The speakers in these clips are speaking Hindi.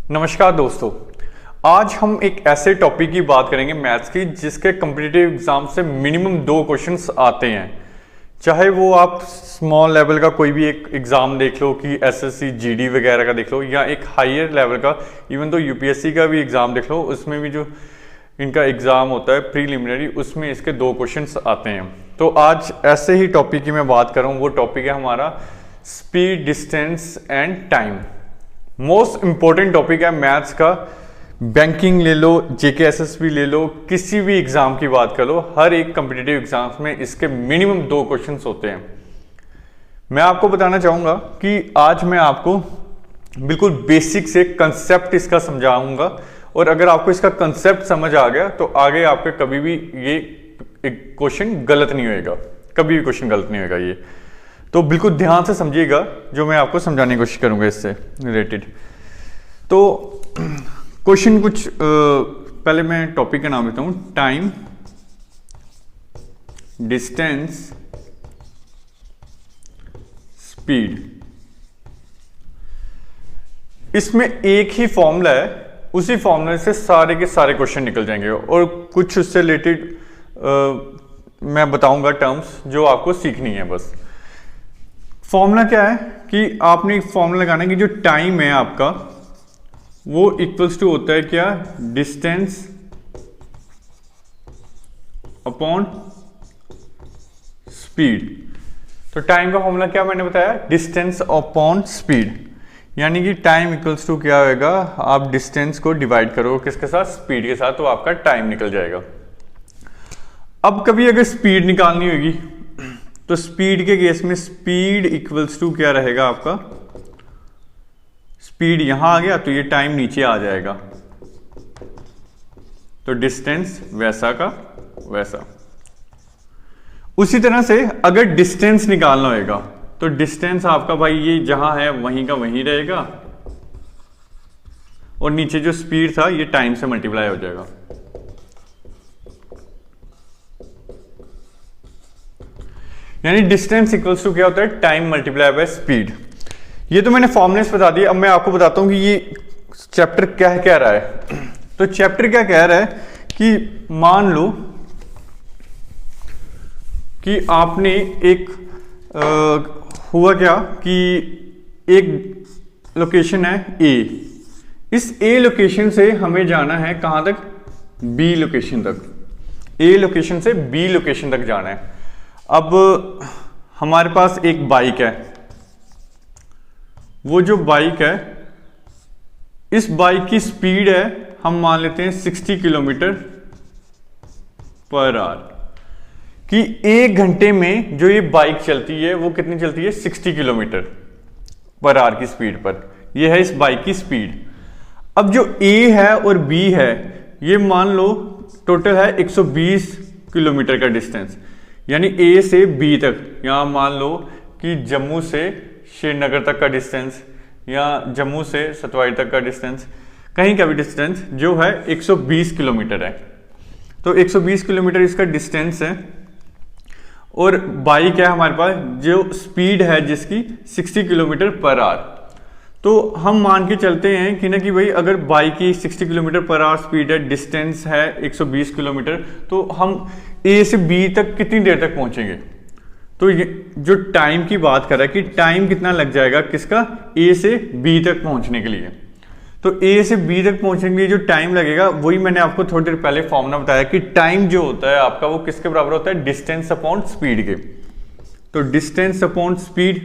नमस्कार दोस्तों, आज हम एक ऐसे टॉपिक की बात करेंगे मैथ्स की जिसके कॉम्पिटिटिव एग्जाम से मिनिमम 2 क्वेश्चंस आते हैं। चाहे वो आप स्मॉल लेवल का कोई भी एक एग्जाम देख लो कि एसएससी जीडी वगैरह का देख लो, या एक हायर लेवल का इवन तो यूपीएससी का भी एग्जाम देख लो, उसमें भी जो इनका एग्जाम होता है प्रीलिमिनरी, उसमें इसके 2 क्वेश्चंस आते हैं। तो आज ऐसे ही टॉपिक की मैं बात कर रहा हूँ। वो टॉपिक है हमारा speed, distance and time. Most important topic है मैथ्स का। बैंकिंग ले लो, जेकेएसएसबी ले लो, किसी भी एग्जाम की बात कर लो, हर एक कॉम्पिटिटिव एग्जाम्स में इसके मिनिमम 2 क्वेश्चंस होते हैं। मैं आपको बताना चाहूंगा कि आज मैं आपको बिल्कुल बेसिक से कंसेप्ट इसका समझाऊंगा, और अगर आपको इसका कंसेप्ट समझ आ गया तो आगे आपके कभी भी ये क्वेश्चन गलत नहीं होएगा, कभी भी क्वेश्चन गलत नहीं होगा। ये तो बिल्कुल ध्यान से समझिएगा जो मैं आपको समझाने की कोशिश करूंगा इससे रिलेटेड। तो क्वेश्चन कुछ पहले मैं टॉपिक का नाम देता हूं, टाइम, डिस्टेंस, स्पीड। इसमें एक ही फॉर्मूला है, उसी फॉर्मूले से सारे के सारे क्वेश्चन निकल जाएंगे, और कुछ उससे रिलेटेड मैं बताऊंगा टर्म्स जो आपको सीखनी है। बस फॉर्मूला क्या है कि आपने एक फॉर्मूला लगाना है कि जो टाइम है आपका वो इक्वल्स टू होता है क्या, डिस्टेंस अपॉन स्पीड। तो टाइम का फॉर्मूला क्या मैंने बताया, डिस्टेंस अपॉन स्पीड, यानी कि टाइम इक्वल्स टू क्या होगा, आप डिस्टेंस को डिवाइड करो किसके साथ, स्पीड के साथ, तो आपका टाइम निकल जाएगा। अब कभी अगर स्पीड निकालनी होगी तो स्पीड के केस में स्पीड इक्वल्स टू क्या रहेगा आपका, स्पीड यहां आ गया तो ये टाइम नीचे आ जाएगा, तो डिस्टेंस वैसा का वैसा। उसी तरह से अगर डिस्टेंस निकालना होगा तो डिस्टेंस आपका भाई ये जहां है वहीं का वहीं रहेगा, और नीचे जो स्पीड था ये टाइम से मल्टीप्लाई हो जाएगा। यानी डिस्टेंस इक्वल्स टू क्या होता है, टाइम मल्टीप्लाई बाय स्पीड। ये तो मैंने फॉर्मूलेस बता दिए। अब मैं आपको बताता हूं कि ये चैप्टर क्या कह रहा है। तो चैप्टर क्या कह रहा है कि मान लो कि आपने एक हुआ क्या कि एक लोकेशन है ए, इस ए लोकेशन से हमें जाना है कहां तक, बी लोकेशन तक। ए लोकेशन से बी लोकेशन तक जाना है। अब हमारे पास एक बाइक है, वो जो बाइक है, इस बाइक की स्पीड है, हम मान लेते हैं 60 किलोमीटर पर आवर, कि 1 घंटे में जो ये बाइक चलती है वो कितनी चलती है, 60 किलोमीटर पर आवर की स्पीड पर। ये है इस बाइक की स्पीड। अब जो ए है और बी है, ये मान लो टोटल है 120 किलोमीटर का डिस्टेंस, यानी ए से बी तक। यहां मान लो कि जम्मू से श्रीनगर तक का डिस्टेंस, या जम्मू से सतवाई तक का डिस्टेंस, कहीं का भी डिस्टेंस जो है 120 किलोमीटर है। तो 120 किलोमीटर इसका डिस्टेंस है, और बाइक है हमारे पास जो स्पीड है जिसकी 60 किलोमीटर पर आवर। तो हम मान के चलते हैं कि ना कि भाई अगर बाइक की 60 किलोमीटर पर आवर स्पीड है, डिस्टेंस है 120 किलोमीटर, तो हम ए से बी तक कितनी देर तक पहुंचेंगे। तो ये जो टाइम की बात कर रहा है कि टाइम कितना लग जाएगा किसका, ए से बी तक पहुंचने के लिए। तो ए से बी तक पहुंचने के लिए जो टाइम लगेगा, वही मैंने आपको थोड़ी देर पहले फॉर्मूला बताया कि टाइम जो होता है आपका वो किसके बराबर होता है, डिस्टेंस अपॉन स्पीड के। तो डिस्टेंस अपॉन स्पीड,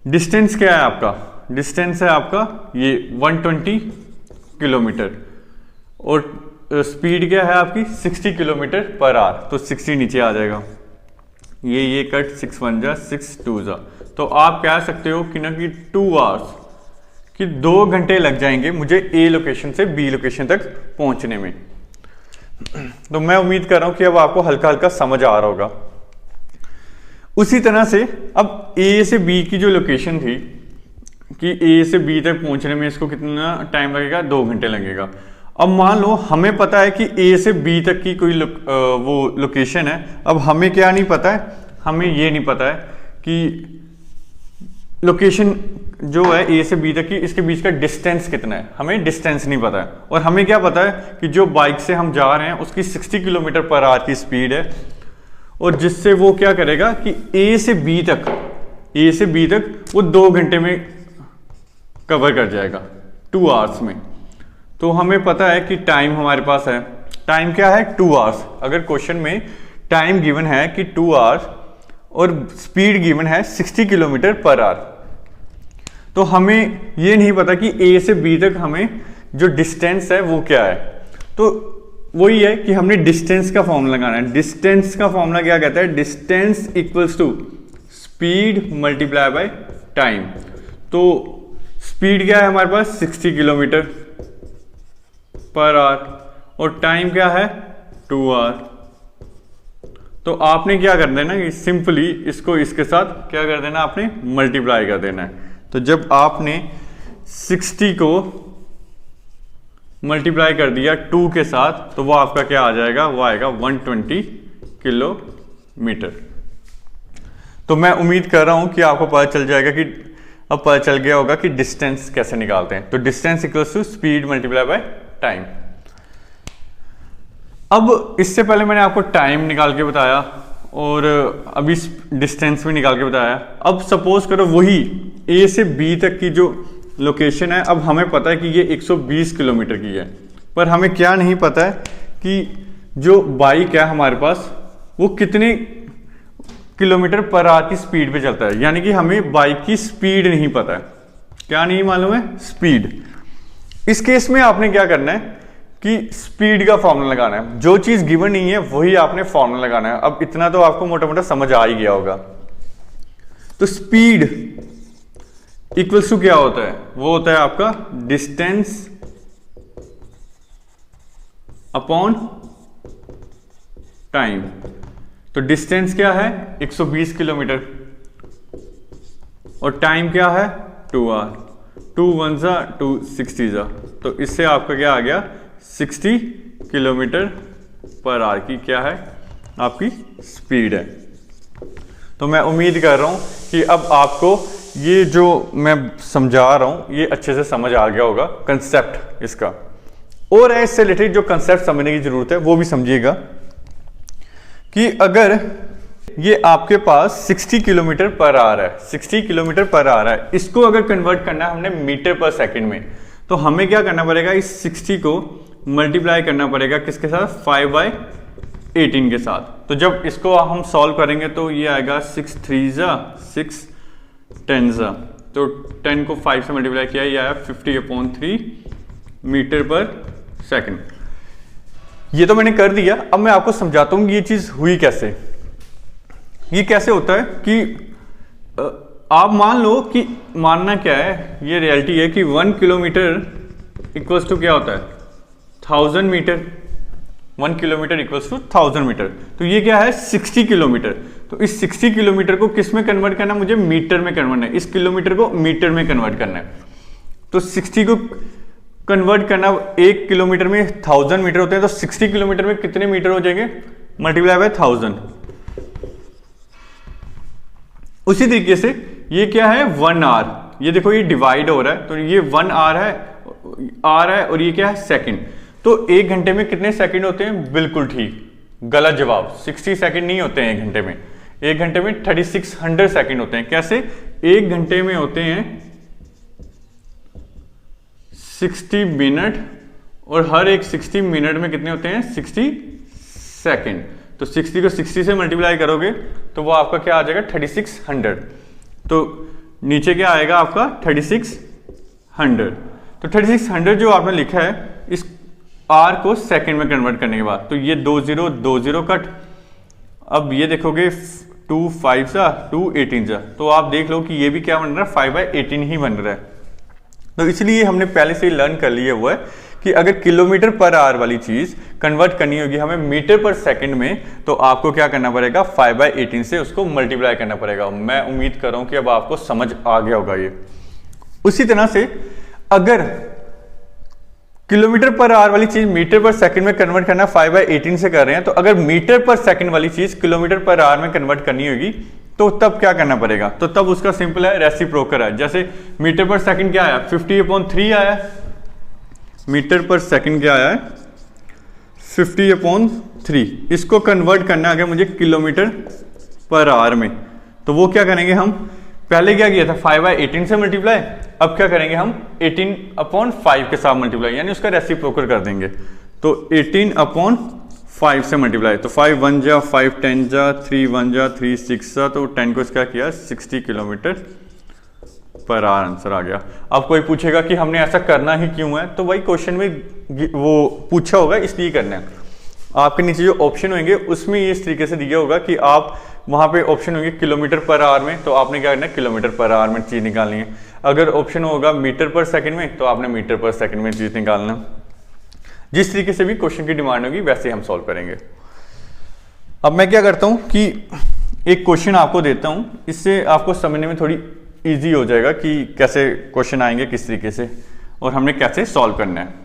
डिस्टेंस क्या है आपका, डिस्टेंस है आपका ये 120 किलोमीटर, और स्पीड क्या है आपकी 60 किलोमीटर पर आवर। तो 60 नीचे आ जाएगा, ये कट 6 1 जा 6 2 जा। तो आप कह सकते हो कि ना कि 2 आवर्स, कि 2 घंटे लग जाएंगे मुझे ए लोकेशन से बी लोकेशन तक पहुंचने में। तो मैं उम्मीद कर रहा हूं कि अब आपको हल्का हल्का समझ आ रहा होगा। उसी तरह से अब ए से बी की जो लोकेशन थी कि ए से बी तक पहुंचने में इसको कितना टाइम लगेगा, 2 घंटे लगेगा। अब मान लो हमें पता है कि ए से बी तक की कोई वो लोकेशन है। अब हमें क्या नहीं पता है, हमें ये नहीं पता है कि लोकेशन जो है ए से बी तक की, इसके बीच का डिस्टेंस कितना है, हमें डिस्टेंस नहीं पता है। और हमें क्या पता है कि जो बाइक से हम जा रहे हैं उसकी 60 किलोमीटर पर आवर की स्पीड है, और जिससे वो क्या करेगा कि ए से बी तक वो 2 घंटे में कवर कर जाएगा, 2 आवर्स में। तो हमें पता है कि टाइम हमारे पास है, टाइम क्या है 2 आवर्स। अगर क्वेश्चन में टाइम गिवन है कि 2 आवर्स और स्पीड गिवन है 60 किलोमीटर पर आवर, तो हमें ये नहीं पता कि ए से बी तक हमें जो डिस्टेंस है वो क्या है। तो वही है कि हमने डिस्टेंस का फॉर्मूला लगाना है। डिस्टेंस का फॉर्मूला क्या कहता है, distance equals to speed multiply by time. तो स्पीड क्या है हमारे पास 60 किलोमीटर पर आवर और टाइम क्या है 2 आवर। तो आपने क्या कर देना कि सिंपली इसको इसके साथ क्या कर देना, आपने मल्टीप्लाई कर देना है। तो जब आपने 60 को मल्टीप्लाई कर दिया 2 के साथ, तो वो आपका क्या आ जाएगा, वो आएगा 120 किलोमीटर। तो मैं उम्मीद कर रहा हूं कि आपको पता चल जाएगा कि अब पता चल गया होगा कि डिस्टेंस कैसे निकालते हैं। तो distance equals to speed multiply by time. अब इससे पहले मैंने आपको टाइम निकाल के बताया और अभी डिस्टेंस भी निकाल के बताया। अब सपोज करो वही ए से बी तक की जो लोकेशन है, अब हमें पता है कि ये 120 किलोमीटर की है, पर हमें क्या नहीं पता है कि जो बाइक है हमारे पास वो कितने किलोमीटर पर आवर की स्पीड पे चलता है। यानी कि हमें बाइक की स्पीड नहीं पता है। क्या नहीं मालूम है, स्पीड। इस केस में आपने क्या करना है कि स्पीड का फॉर्मूला लगाना है। जो चीज गिवन नहीं है वही आपने फॉर्मूला लगाना है। अब इतना तो आपको मोटा मोटा समझ आ ही गया होगा। तो स्पीड इक्वल्स टू क्या होता है, वो होता है आपका डिस्टेंस अपॉन टाइम। तो डिस्टेंस क्या है 120 किलोमीटर और टाइम क्या है 2 आवर। 2 1 जा 2 60 जा, तो इससे आपका क्या आ गया 60 किलोमीटर पर आवर की क्या है आपकी स्पीड है। तो मैं उम्मीद कर रहा हूं कि अब आपको ये जो मैं समझा रहा हूं ये अच्छे से समझ आ गया होगा कंसेप्ट इसका। और है इससे रिलेटेड जो कंसेप्ट समझने की जरूरत है वो भी समझिएगा कि अगर ये आपके पास 60 किलोमीटर पर आवर है, 60 किलोमीटर पर आवर है, इसको अगर कन्वर्ट करना है हमने मीटर पर सेकंड में, तो हमें क्या करना पड़ेगा, इस 60 को मल्टीप्लाई करना पड़ेगा किसके साथ 5/18 के साथ। तो जब इसको हम सॉल्व करेंगे तो ये आएगा 6 3 जा 6 10 जा, तो 10 को 5 से मल्टीप्लाई किया, ये आया 50/3 मीटर पर सेकंड। ये तो मैंने कर दिया। अब मैं आपको समझाता हूं कि ये चीज हुई कैसे। ये कैसे होता है कि आप मान लो कि मानना क्या है, ये रियलिटी है कि 1 किलोमीटर इक्वल्स टू क्या होता है 1000 metre. 1 kilometre equals to 1000 metre. तो ये क्या है 60 किलोमीटर। तो इस 60 किलोमीटर को किस में कन्वर्ट करना है, मुझे मीटर में कन्वर्ट है। इस किलोमीटर को मीटर में कन्वर्ट करना है। तो 60 को कन्वर्ट करना, 1 किलोमीटर में 1000 मीटर होते हैं, तो 60 किलोमीटर में कितने मीटर हो जाएंगे, मल्टीप्लाई बाय 1000। उसी तरीके से ये क्या है 1 आवर। ये देखो ये डिवाइड हो रहा है, तो ये 1 आवर है और ये क्या है सेकंड। तो 1 घंटे में कितने सेकंड होते हैं, बिल्कुल ठीक, गलत जवाब। 60 सेकंड नहीं होते हैं 1 घंटे में। 1 घंटे में 3600 सेकंड होते हैं। कैसे, 1 घंटे में होते हैं 60 मिनट और हर एक 60 मिनट में कितने होते हैं 60 सेकंड। तो 60 को 60 से मल्टीप्लाई करोगे तो वो आपका क्या आ जाएगा 3600। तो नीचे क्या आएगा आपका 3600। तो 3600 जो आपने लिखा है, इस आर को सेकंड में कन्वर्ट करने के बाद, तो ये 20 कट। अब ये देखोगे 2 5 जा 2 18 जा, तो आप देख लो कि ये भी क्या बन रहा है 5/18 ही बन रहा है। तो इसलिए हमने पहले से ही लर्न कर लिया हुआ है कि अगर किलोमीटर पर आवर वाली चीज कन्वर्ट करनी होगी हमें मीटर पर सेकंड में, तो आपको क्या करना पड़ेगा 5/18 से उसको मल्टीप्लाई करना पड़ेगा। मैं उम्मीद कर रहा हूं कि अब आपको समझ आ गया होगा ये। उसी तरह से अगर किलोमीटर पर आवर वाली चीज मीटर पर सेकंड में कन्वर्ट करना 5/18 से कर रहे हैं, तो अगर मीटर पर सेकंड वाली चीज किलोमीटर पर आवर में कन्वर्ट करनी होगी तो तब क्या करना पड़ेगा, तो तब उसका सिंपल है, रेसिप्रोकल है। जैसे मीटर पर सेकंड क्या आया, 50/3 आया, मीटर पर सेकंड क्या आया है, 50/3। इसको कन्वर्ट करना है अगर मुझे किलोमीटर पर आवर में, तो वो क्या करेंगे हम, पहले क्या किया था 5/18 से मल्टीप्लाई, अब क्या करेंगे हम 18/5 के साथ मल्टीप्लाई, यानी उसका रेसिप्रोकल कर देंगे। तो 18/5 से मल्टीप्लाई, तो 5 1 जा 5 10 जा 3 1 जा 3 6 जा, तो 10 को इसका किया 60 किलोमीटर पर आवर आंसर आ गया। अब कोई पूछेगा कि हमने ऐसा करना ही क्यों है, तो वही क्वेश्चन में वो पूछा होगा इसलिए करना है। आपके नीचे जो ऑप्शन होंगे उसमें ये इस तरीके से दिया होगा कि आप वहां पे ऑप्शन होंगे किलोमीटर पर आवर में, तो आपने क्या करना है किलोमीटर पर आवर में चीज निकालनी है। अगर ऑप्शन होगा मीटर पर सेकंड में, तो आपने मीटर पर सेकंड में चीज निकालना। जिस तरीके से भी क्वेश्चन की डिमांड होगी वैसे हम सॉल्व करेंगे। अब मैं क्या करता हूं कि एक क्वेश्चन आपको देता हूं, इससे आपको समझने में थोड़ी इजी हो जाएगा कि कैसे क्वेश्चन आएंगे, किस तरीके से, और हमने कैसे सॉल्व करना है।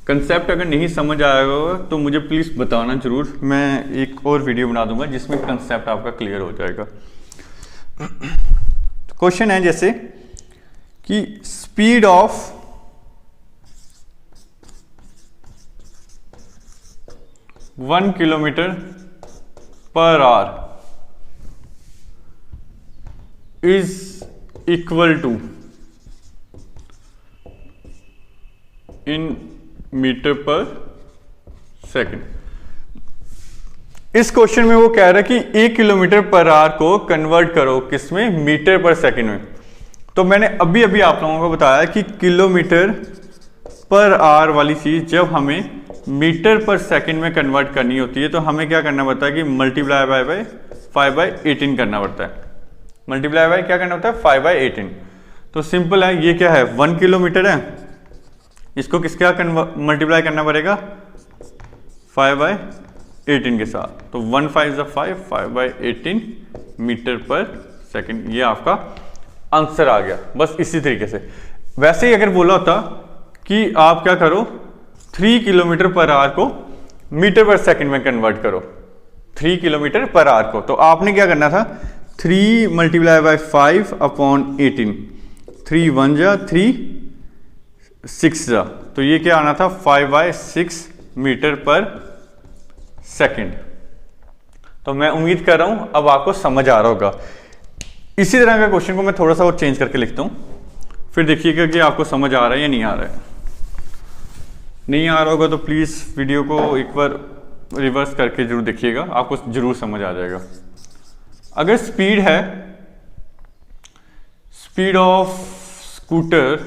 कंसेप्ट अगर नहीं समझ आएगा तो मुझे प्लीज बताना जरूर, मैं एक और वीडियो बना दूंगा जिसमें कंसेप्ट आपका क्लियर हो जाएगा। क्वेश्चन है जैसे कि speed of one kilometre per hour is equal to in metre per second. इस क्वेश्चन में वो कह रहा है कि 1 किलोमीटर पर आवर को कन्वर्ट करो किसमें, मीटर पर सेकंड में। तो मैंने अभी अभी आप लोगों को बताया कि किलोमीटर पर आवर वाली चीज जब हमें मीटर पर सेकंड में कन्वर्ट करनी होती है तो हमें क्या करना पड़ता है कि मल्टीप्लाई बाय 5/18 करना पड़ता है। मल्टीप्लाई बाय क्या करना होता है 5/18। तो सिंपल है, ये क्या है 1 किलोमीटर है, इसको किसका मल्टीप्लाई करना पड़ेगा 5/18 के साथ, तो 1 5 5 5/18 मीटर पर सेकंड, ये आपका आंसर आ गया। बस इसी तरीके से। वैसे ही अगर बोला होता कि आप क्या करो 3 किलोमीटर पर आवर को मीटर पर सेकंड में कन्वर्ट करो, 3 किलोमीटर पर आवर को, तो आपने क्या करना था 3 मल्टीप्लाई बाय 5/18, 3 1 जा 3 6 जा, तो ये क्या आना था 5/6 मीटर पर सेकंड। तो मैं उम्मीद कर रहा हूं अब आपको समझ आ रहा होगा। इसी तरह का क्वेश्चन को मैं थोड़ा सा और चेंज करके लिखता हूं, फिर देखिएगा कि आपको समझ आ रहा है या नहीं आ रहा है। नहीं आ रहा होगा तो प्लीज वीडियो को एक बार रिवर्स करके जरूर देखिएगा, आपको जरूर समझ आ जाएगा। अगर स्पीड है, speed of scooter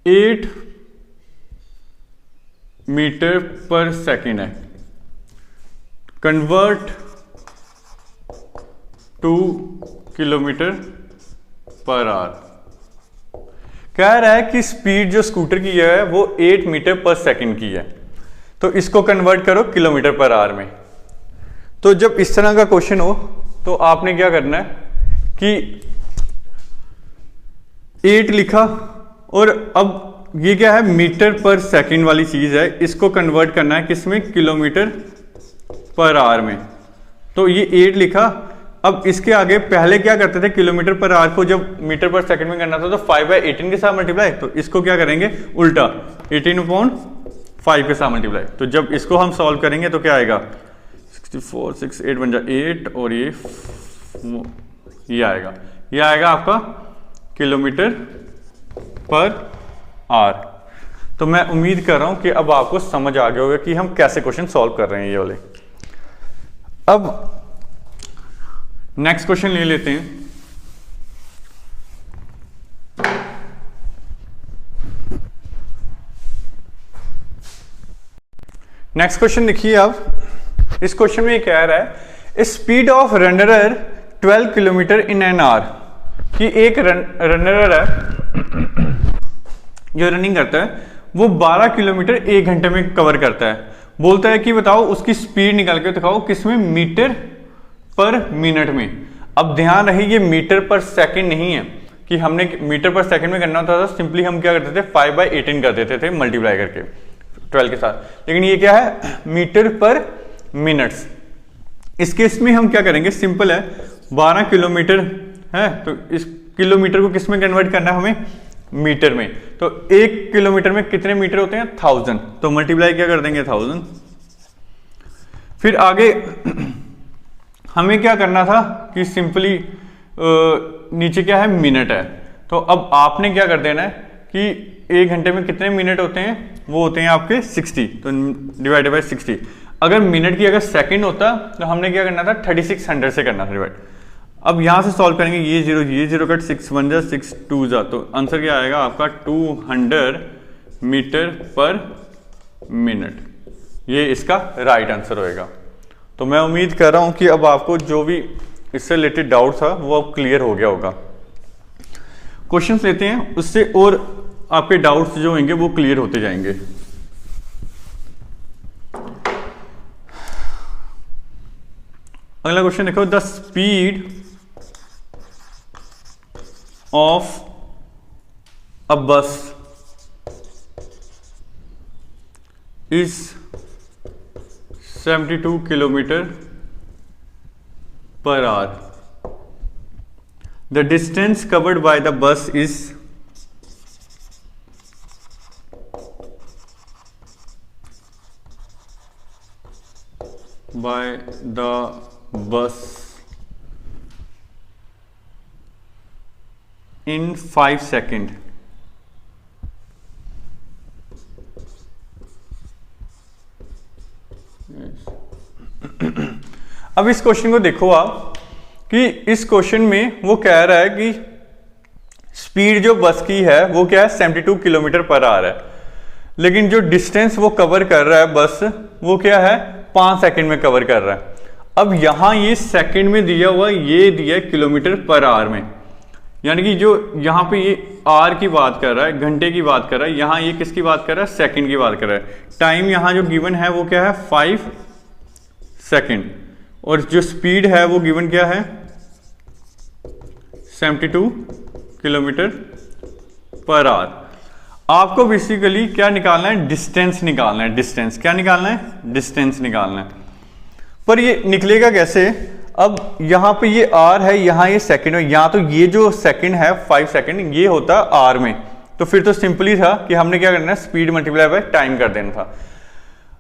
8 metre per second है, convert two kilometre per our. कह रहा है कि स्पीड जो स्कूटर की है वो 8 मीटर पर सेकंड की है, तो इसको कन्वर्ट करो किलोमीटर पर आवर में। तो जब इस तरह का क्वेश्चन हो तो आपने क्या करना है कि 8 लिखा, और अब ये क्या है मीटर पर सेकंड वाली चीज है, इसको कन्वर्ट करना है किसमें किलोमीटर पर आवर में। तो ये 8 लिखा, अब इसके आगे पहले क्या करते थे किलोमीटर पर आवर को जब मीटर पर सेकंड में करना था तो 5/18 के साथ मल्टीप्लाई, तो इसको क्या करेंगे उल्टा 18/5 के साथ मल्टीप्लाई। तो जब इसको हम सॉल्व करेंगे तो क्या आएगा 64 6 8 बन जा 8, और ये आएगा आपका किलोमीटर पर आवर। तो मैं उम्मीद कर रहा हूं कि अब आपको समझ आ गया होगा कि हम कैसे क्वेश्चन सॉल्व कर रहे हैं ये वाले। अब नेक्स्ट क्वेश्चन ले लेते हैं। नेक्स्ट क्वेश्चन देखिए आप, इस क्वेश्चन में कह रहा है speed of runner 12 kilometre in an hour, कि एक रनर है जो रनिंग करता है वो 12 किलोमीटर 1 घंटे में कवर करता है। बोलता है कि बताओ उसकी स्पीड निकाल के दिखाओ किसमें, मीटर पर मिनट में। अब ध्यान रहे ये मीटर पर सेकंड नहीं है, कि हमने मीटर पर सेकंड में करना होता था, सिंपली हम क्या करते थे 5/18 कर देते थे मल्टीप्लाई करके 12 के साथ। लेकिन ये क्या है, मीटर पर मिनट्स। इस केस में हम क्या करेंगे, सिंपल है, 12 किलोमीटर है तो इस किलोमीटर को किस में कन्वर्ट करना है हमें, मीटर में। तो 1 किलोमीटर में कितने मीटर होते हैं, 1000, तो मल्टीप्लाई क्या कर देंगे 1000। फिर आगे हमें क्या करना था कि सिंपली नीचे क्या है, मिनट है। तो अब आपने क्या कर देना है कि 1 घंटे में कितने मिनट होते हैं, वो होते हैं आपके 60, तो डिवाइडेड बाय 60। अगर मिनट की अगर सेकंड होता तो हमने क्या करना था, 3600 से करना था डिवाइड। अब यहां से सॉल्व करेंगे, ये जीरो कट 6 1 जा 6 2 जा, तो आंसर क्या आएगा आपका 200 मीटर पर मिनट। ये इसका राइट आंसर होएगा। तो मैं उम्मीद कर रहा हूं कि अब आपको जो भी इससे रिलेटेड डाउट था वो अब क्लियर हो गया होगा। क्वेश्चंस लेते हैं, उससे और आपके डाउट्स जो होंगे वो क्लियर होते जाएंगे। अगला क्वेश्चन देखो, द स्पीड ऑफ अ बस is 72 kilometre per hour. The distance covered by the bus is in 5 seconds. अब इस क्वेश्चन को देखो आप कि इस क्वेश्चन में वो कह रहा है कि स्पीड जो बस की है वो क्या है, 72 किलोमीटर पर आवर है, लेकिन जो डिस्टेंस वो कवर कर रहा है बस वो क्या है, 5 सेकंड में कवर कर रहा है। अब यहां ये सेकंड में दिया हुआ, ये दिया किलोमीटर पर आवर में, यानी कि जो यहाँ पे ये आर की बात कर रहा है, घंटे की बात कर रहा है, यहाँ ये किसकी बात कर रहा है, सेकंड की बात कर रहा है। टाइम यहाँ जो गिवन है वो क्या है, 5 सेकंड, और जो स्पीड है वो गिवन क्या है, 72 किलोमीटर पर आवर। आपको बेसिकली क्या निकालना है, डिस्टेंस निकालना है। डिस्टेंस क्या निकालना है, डिस्टेंस निकालना है। पर ये निकलेगा कैसे, अब यहां पे ये आर है, यहां ये सेकंड है, यहां तो ये जो सेकंड है 5 सेकंड ये होता है आर में, तो फिर तो सिंपली था कि हमने क्या करना है, स्पीड मल्टीप्लाई बाय टाइम कर देना था।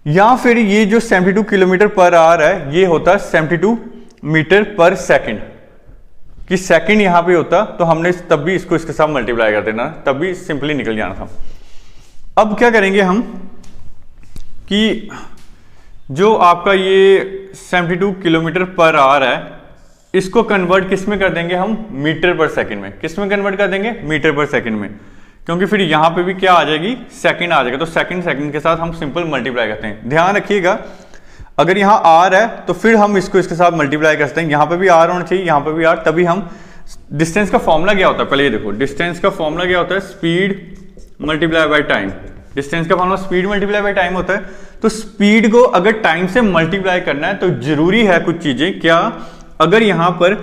या फिर ये जो 72 किलोमीटर पर आवर है ये होता है 72 मीटर पर सेकंड, कि सेकंड यहां पे होता तो हमने तब भी इसको इसके साथ मल्टीप्लाई कर देना, तब भी सिंपली निकल जाना था। अब क्या करेंगे हम कि जो आपका ये 72 किलोमीटर पर आवर है इसको कन्वर्ट किस में कर देंगे हम, मीटर पर सेकंड में। किस में कन्वर्ट कर देंगे, मीटर पर सेकंड में, क्योंकि फिर यहां पे भी क्या आ जाएगी, सेकंड आ जाएगा, तो सेकंड के साथ हम सिंपल मल्टीप्लाई करते हैं। ध्यान रखिएगा, अगर यहाँ आर है तो फिर हम इसको इसके साथ मल्टीप्लाई कर सकते हैं, यहाँ पे भी आर होना चाहिए, यहाँ पे भी आर, तभी हम। डिस्टेंस का फॉर्मूला क्या होता है, पहले ये देखो, डिस्टेंस का फॉर्मूला क्या होता है, speed multiply by time. Distance का formula speed multiply by time होता है। तो स्पीड को अगर टाइम से मल्टीप्लाई करना है तो जरूरी है कुछ चीजें, क्या, अगर यहां पर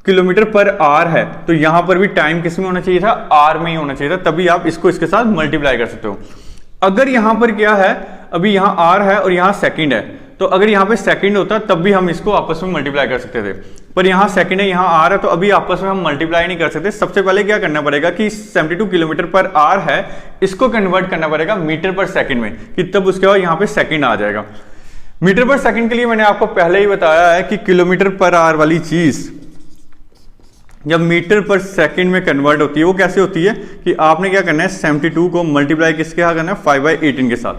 किलोमीटर पर आवर है तो यहां पर भी टाइम किस में होना चाहिए था, आर में ही होना चाहिए था, तभी आप इसको इसके साथ मल्टीप्लाई कर सकते हो। अगर यहां पर क्या है, अभी यहां आर है और यहां सेकंड है, तो अगर यहां पे सेकंड होता तब भी हम इसको आपस में मल्टीप्लाई कर सकते थे, पर यहां सेकंड है, यहां आर है, तो अभी आपस में हम मल्टीप्लाई नहीं कर सकते। सबसे पहले क्या करना पड़ेगा कि 72 किलोमीटर पर आवर है इसको कन्वर्ट करना पड़ेगा मीटर पर सेकंड में, कि तब उसके बाद यहां पे सेकंड आ जाएगा। मीटर पर सेकंड के लिए मैंने आपको पहले ही बताया है कि किलोमीटर पर आवर वाली चीज जब मीटर पर सेकंड में कन्वर्ट होती है वो कैसे होती है कि आपने क्या करना है, 72 को मल्टीप्लाई किसके साथ करना है, 5/18 के साथ,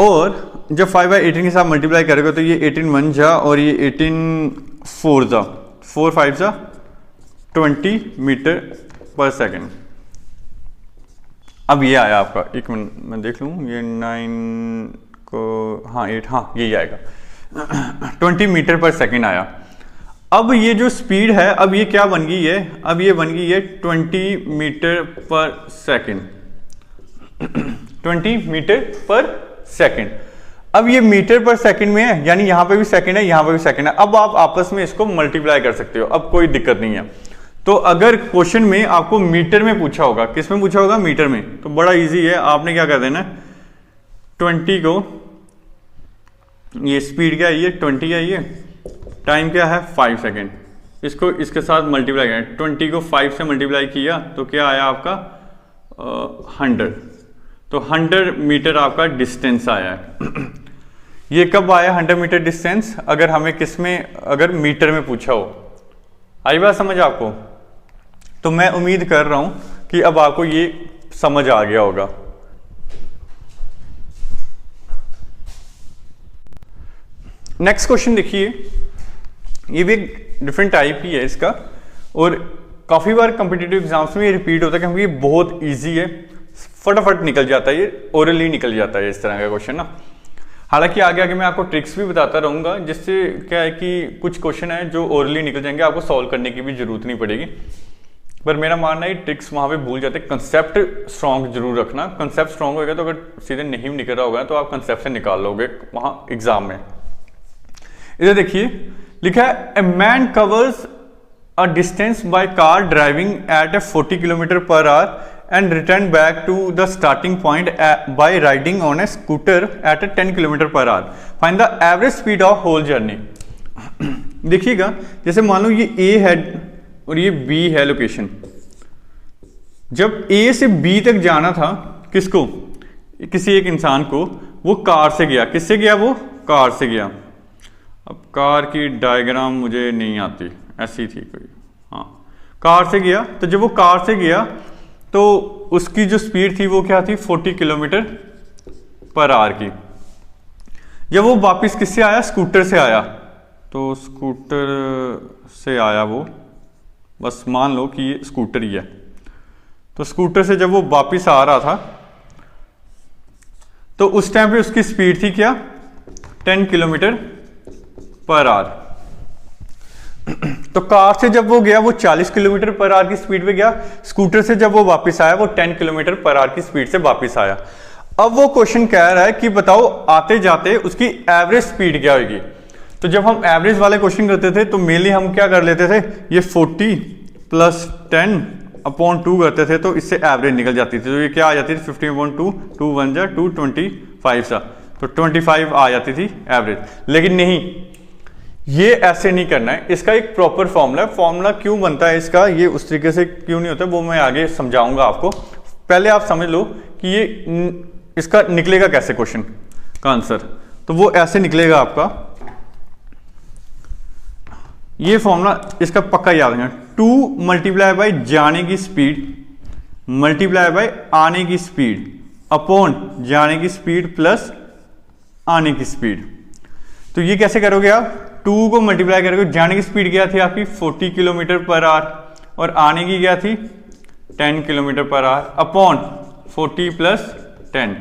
और जब 5/18 के साथ मल्टीप्लाई करेगा तो ये 18 1 जा और ये 18 4 जा, 4 5 जा 20 मीटर पर सेकंड। अब ये आया आपका, एक मिनट मैं देख लूँ, ये 9 को, हाँ 8, हाँ यही आएगा 20 मीटर पर सेकंड आया। अब ये जो स्पीड है अब ये क्या बन गई है, अब ये बन गई है 20 metre per second 20 metre per second. अब ये मीटर पर सेकंड में है, यानी यहां पे भी सेकंड है, यहां पे भी सेकंड है। अब आप आपस में इसको मल्टीप्लाई कर सकते हो, अब कोई दिक्कत नहीं है। तो अगर क्वेश्चन में आपको मीटर में पूछा होगा, किस में पूछा होगा, मीटर में, तो बड़ा इजी है, आपने क्या कर देना, 20 को, ये स्पीड क्या है, ये 20 है, ये टाइम क्या है 5 सेकेंड, इसको इसके साथ मल्टीप्लाई करें, 20 को 5 से मल्टीप्लाई किया तो क्या आया आपका 100, तो 100 मीटर आपका डिस्टेंस आया है। ये कब आया 100 मीटर डिस्टेंस, अगर हमें किस में, अगर मीटर में पूछा हो। आई बात समझ आपको? तो मैं उम्मीद कर रहा हूं कि अब आपको ये समझ आ गया होगा। नेक्स्ट क्वेश्चन देखिए, ये भी एक डिफरेंट टाइप ही है इसका, और काफी बार कॉम्पिटिटिव एग्जाम्स में ये रिपीट होता है क्योंकि ये बहुत इजी है, फटाफट निकल जाता है, ये ओरली निकल जाता है इस तरह का क्वेश्चन ना। हालांकि आगे आगे मैं आपको ट्रिक्स भी बताता रहूंगा, जिससे क्या है कि कुछ क्वेश्चन है जो ओरली निकल जाएंगे, आपको सॉल्व करने की भी जरूरत नहीं पड़ेगी। पर मेरा मानना है ट्रिक्स वहां पे भूल जाते हैं, कंसेप्ट स्ट्रॉन्ग जरूर रखना, कंसेप्ट स्ट्रॉन्ग होगा तो अगर सीधे नहीं निकल रहा होगा तो आप कंसेप्ट से निकाल लोगे वहां एग्जाम में। इधर देखिए लिखा है, a man covers a distance by car driving eight A 40 kilometre per our and return back to the starting point by riding on a scooter at a 10 km per hour. Find the average speed of whole journey. देखिएगा, जैसे मान लो ये A है और ये B है लोकेशन, जब A से B तक जाना था किसको, किसी एक इंसान को, वो कार से गया, किससे गया, वो कार से गया। अब कार की डायग्राम मुझे नहीं आती, ऐसी थी कोई, हाँ कार से गया, तो जब वो कार से गया तो उसकी जो स्पीड थी वो क्या थी 40 किलोमीटर पर आवर की। जब वो वापस किससे आया, स्कूटर से आया, तो स्कूटर से आया वो, बस मान लो कि ये स्कूटर ही है, तो स्कूटर से जब वो वापस आ रहा था तो उस टाइम पे उसकी स्पीड थी क्या 10 किलोमीटर पर आवर। तो कार से जब वो गया वो 40 किलोमीटर पर आवर की स्पीड पे गया, स्कूटर से जब वो वापस आया वो 10 किलोमीटर पर आवर की स्पीड से वापस आया। अब वो क्वेश्चन कह रहा है कि बताओ आते जाते उसकी एवरेज स्पीड क्या होगी। तो जब हम एवरेज वाले क्वेश्चन करते थे तो मेनली हम क्या कर लेते थे, ये 40 प्लस 10 अपॉन 2 करते थे, तो इससे एवरेज निकल जाती थी, तो ये क्या आ जाती थी 50/2, 2 1 जा 2, 25 सा, तो 25 आ जाती थी एवरेज। लेकिन नहीं, ये ऐसे नहीं करना है, इसका एक प्रॉपर फॉर्मूला है। फॉर्मूला क्यों बनता है इसका, ये उस तरीके से क्यों नहीं होता, वो मैं आगे समझाऊंगा आपको। पहले आप समझ लो कि ये इसका निकलेगा कैसे क्वेश्चन का आंसर, तो वो ऐसे निकलेगा आपका, ये फॉर्मूला इसका पक्का याद है, 2 मल्टीप्लाई बाय जाने की स्पीड मल्टीप्लाई बाय आने की स्पीड अपॉन जाने की स्पीड प्लस आने की स्पीड। तो ये कैसे करोगे आप, 2 को मल्टीप्लाई करोगे, जाने की स्पीड क्या थी आपकी 40 किलोमीटर पर आवर और आने की क्या थी 10 kilometre per our upon 40 plus 10,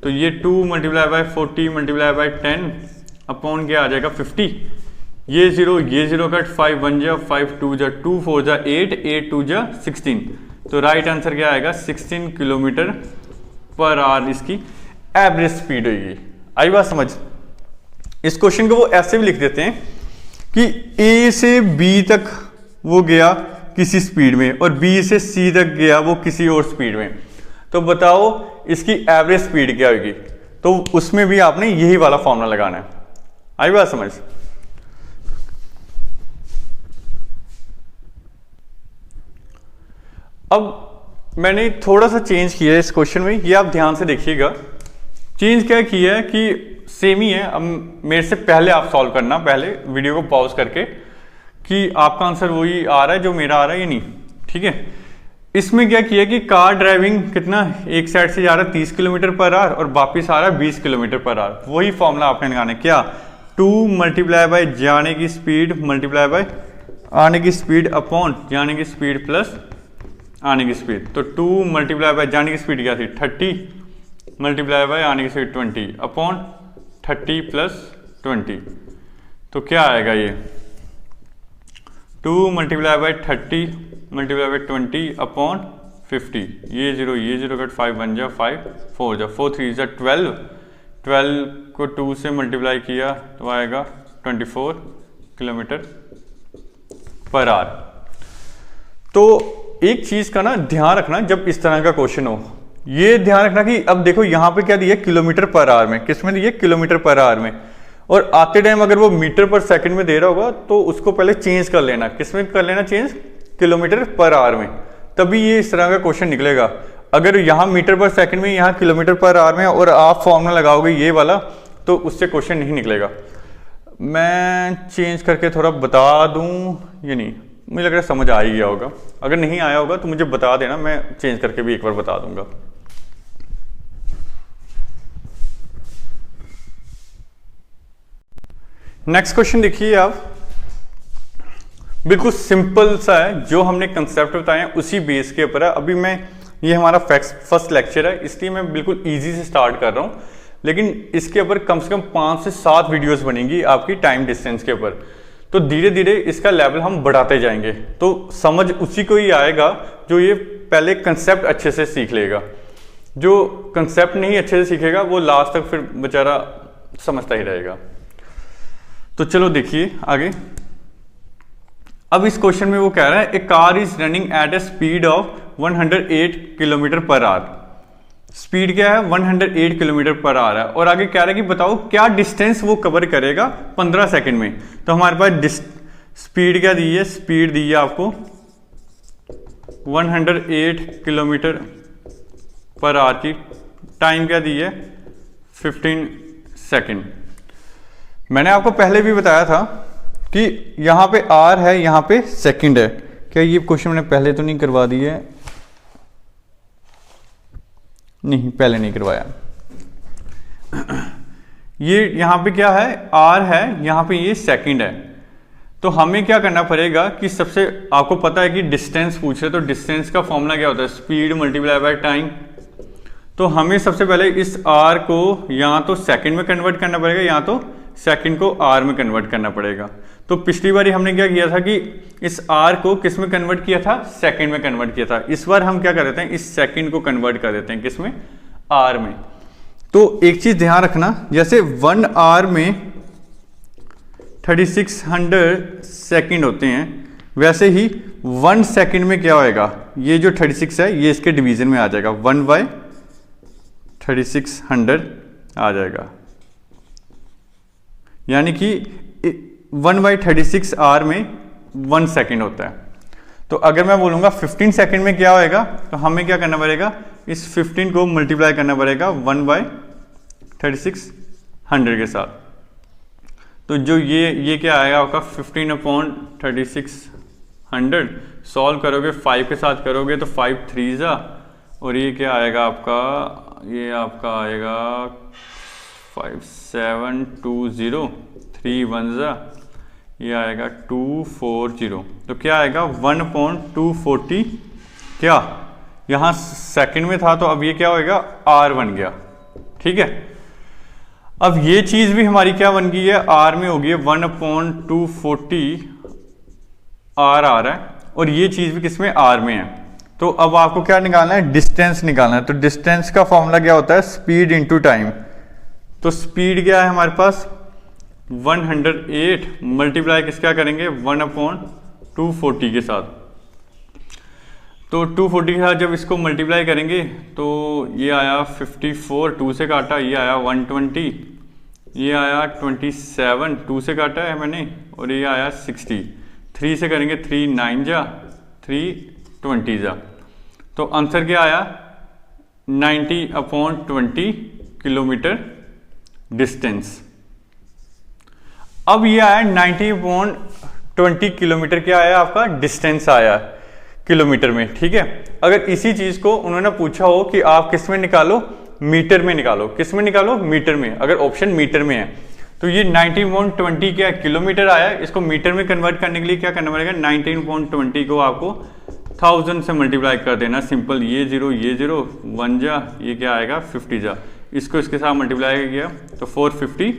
तो ये 2 multiply by 40 multiply by 10 upon क्या आ जाएगा 50, ये 0 कट 5 1 जा 5 2 जा 2 4 जा 8 8 2 जा 16, तो राइट आंसर क्या आएगा 16 किलोमीटर पर आवर इसकी एवरेज स्पीड होगी। आई बात समझ। इस क्वेश्चन को वो ऐसे भी लिख देते हैं कि A से B तक वो गया किसी स्पीड में और B से C तक गया वो किसी और स्पीड में, तो बताओ इसकी एवरेज स्पीड क्या होगी। तो उसमें भी आपने यही वाला फॉर्मूला लगाना है। आई बात समझ। अब मैंने थोड़ा सा चेंज किया है इस क्वेश्चन में, ये आप ध्यान से देखिएगा। चेंज क्या किया है कि सेम ही है, अब मेरे से पहले आप सॉल्व करना, पहले वीडियो को पॉज करके कि आपका आंसर वही आ रहा है जो मेरा आ रहा है या नहीं, ठीक है। इसमें क्या किया कि कार ड्राइविंग कितना, एक साइड से जा रहा है 30 किलोमीटर पर आवर और वापिस आ रहा है 20 किलोमीटर पर आवर। वही फॉर्मूला आपने लगाना है, क्या 2 मल्टीप्लाई बाय जाने की स्पीड मल्टीप्लाई बाय आने की स्पीड अपॉन जाने की स्पीड प्लस आने की स्पीड। तो 2 मल्टीप्लाई बाय जाने की स्पीड क्या थी 30 मल्टीप्लाई बाय आने की स्पीड 20 अपॉन 30 प्लस 20, तो क्या आएगा ये 2 multiply by 30 multiply by 20 upon 50, ये 0 कट 5 1 जा 5 4 जा 4 3 जा 12, 12 को 2 से मल्टीप्लाई किया तो आएगा 24 किलोमीटर पर आवर। तो एक चीज का ना ध्यान रखना जब इस तरह का क्वेश्चन हो, ये ध्यान रखना कि अब देखो यहाँ पे क्या दिया, किलोमीटर पर आवर में, किसमें दिया, किलोमीटर पर आवर में, और आते टाइम अगर वो मीटर पर सेकंड में दे रहा होगा तो उसको पहले चेंज कर लेना, किसमें कर लेना चेंज, किलोमीटर पर आवर में, तभी ये इस तरह का क्वेश्चन निकलेगा। अगर यहाँ मीटर पर सेकंड में, यहाँ किलोमीटर पर आवर में और आप फॉर्मूला लगाओगे ये वाला, तो उससे क्वेश्चन नहीं निकलेगा। मैं चेंज करके थोड़ा बता दूं, ये नहीं, मुझे लग रहा है समझ आ ही गया होगा। अगर नहीं आया होगा तो मुझे बता देना, मैं चेंज करके भी एक बार बता दूंगा। नेक्स्ट क्वेश्चन देखिए आप, बिल्कुल सिंपल सा है, जो हमने कंसेप्ट बताए हैं उसी बेस के ऊपर है। अभी मैं, ये हमारा फर्स्ट लेक्चर है इसलिए मैं बिल्कुल इजी से स्टार्ट कर रहा हूँ, लेकिन इसके ऊपर कम से कम 5 से 7 वीडियोस बनेंगी आपकी टाइम डिस्टेंस के ऊपर। तो धीरे धीरे इसका लेवल हम बढ़ाते जाएंगे, तो समझ उसी को ही आएगा जो ये पहले कंसेप्ट अच्छे से सीख लेगा। जो कंसेप्ट नहीं अच्छे से सीखेगा वो लास्ट तक फिर बेचारा समझता ही रहेगा। तो चलो देखिए आगे। अब इस क्वेश्चन में वो कह रहा है, a car is running at a speed of 108 kilometre per hour. Speed क्या है, 108 किलोमीटर पर आवर है, और आगे कह रहा है कि बताओ क्या डिस्टेंस वो कवर करेगा 15 सेकंड में। तो हमारे पास स्पीड क्या दी है, स्पीड दी है आपको 108 किलोमीटर पर आवर की, टाइम क्या दी है 15 सेकंड। मैंने आपको पहले भी बताया था कि यहां पे आर है, यहां पे सेकंड है। क्या ये क्वेश्चन मैंने पहले तो नहीं करवा दी है, नहीं पहले नहीं करवाया। ये यहां पे क्या है, आर है, यहां पे ये सेकंड है। तो हमें क्या करना पड़ेगा कि सबसे, आपको पता है कि डिस्टेंस पूछ रहे, तो डिस्टेंस का फॉर्मूला क्या होता है, स्पीड मल्टीप्लाई बाय टाइम। तो हमें सबसे पहले इस आर को या तो सेकंड में कन्वर्ट करना पड़ेगा, या तो सेकंड को आर में कन्वर्ट करना पड़ेगा। तो पिछली बार हमने क्या किया था कि इस आर को किस में कन्वर्ट किया था, सेकंड में कन्वर्ट किया था। इस बार हम क्या कर देते हैं, इस सेकंड को कन्वर्ट कर देते हैं किस में, आर में। तो एक चीज ध्यान रखना, जैसे 1 आवर में 3600 सेकंड होते हैं, वैसे ही 1 सेकंड में क्या होएगा, ये जो 36 है ये इसके डिवीजन में आ जाएगा, 1/3600 आ जाएगा। यानी कि 1/36 आवर में 1 सेकंड होता है। तो अगर मैं बोलूंगा 15 सेकंड में क्या होएगा, तो हमें क्या करना पड़ेगा, इस 15 को मल्टीप्लाई करना पड़ेगा 1/3600 के साथ। तो जो ये क्या आएगा आपका 15/3600, सॉल्व करोगे 5 के साथ करोगे तो 5 3 जा, और ये क्या आएगा आपका, ये आपका आएगा 5720, 3 1 जा, ये आएगा 240। तो क्या आएगा 1/240, क्या यहां सेकंड में था, तो अब ये क्या होएगा, आर बन गया। ठीक है, अब ये चीज भी हमारी क्या बन गई है, आर में होगी, 1/240 आर आ रहा है, और ये चीज भी किसमें, आर में है। तो अब आपको क्या निकालना है, डिस्टेंस निकालना है। तो डिस्टेंस का फॉर्मूला क्या होता है, स्पीड इंटू टाइम। तो स्पीड क्या है हमारे पास 108 मल्टीप्लाई किस क्या करेंगे, 1/240 के साथ। तो 240 के साथ जब इसको मल्टीप्लाई करेंगे तो ये आया 54, 2 से काटा, ये आया 120, ये आया 27, 2 से काटा है मैंने, और ये आया 60, 3 से करेंगे 3 9 जा, 3 20 जा। तो आंसर क्या आया 90/20 किलोमीटर डिस्टेंस। अब ये आया 90/20 किलोमीटर, क्या आया आपका, डिस्टेंस आया किलोमीटर में। ठीक है, अगर इसी चीज को उन्होंने पूछा हो कि आप किस में निकालो, मीटर में निकालो, किस में निकालो, मीटर में, अगर ऑप्शन मीटर में है, तो ये 90/20 क्या किलोमीटर आया, इसको मीटर में कन्वर्ट करने के लिए क्या करना पड़ेगा, 19/20 को आपको 1000 से मल्टीप्लाई कर देना, सिंपल, ये 0 1 जा, ये क्या आएगा 50 जा, इसको इसके साथ मल्टीप्लाई किया तो 450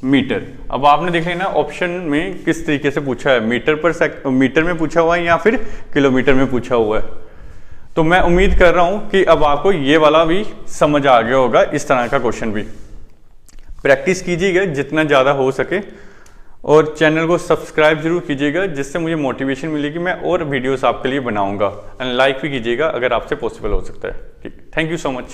मीटर। अब आपने देख लेना ऑप्शन में किस तरीके से पूछा है, मीटर में पूछा हुआ है या फिर किलोमीटर में पूछा हुआ है। तो मैं उम्मीद कर रहा हूं कि अब आपको ये वाला भी समझ आ गया होगा, इस तरह का क्वेश्चन भी प्रैक्टिस कीजिएगा जितना ज़्यादा हो सके, और चैनल को सब्सक्राइब जरूर कीजिएगा, जिससे मुझे मोटिवेशन मिलेगी, मैं और वीडियोस आपके लिए बनाऊंगा। एंड लाइक भी कीजिएगा अगर आपसे पॉसिबल हो सकता है। ठीक, थैंक यू सो मच।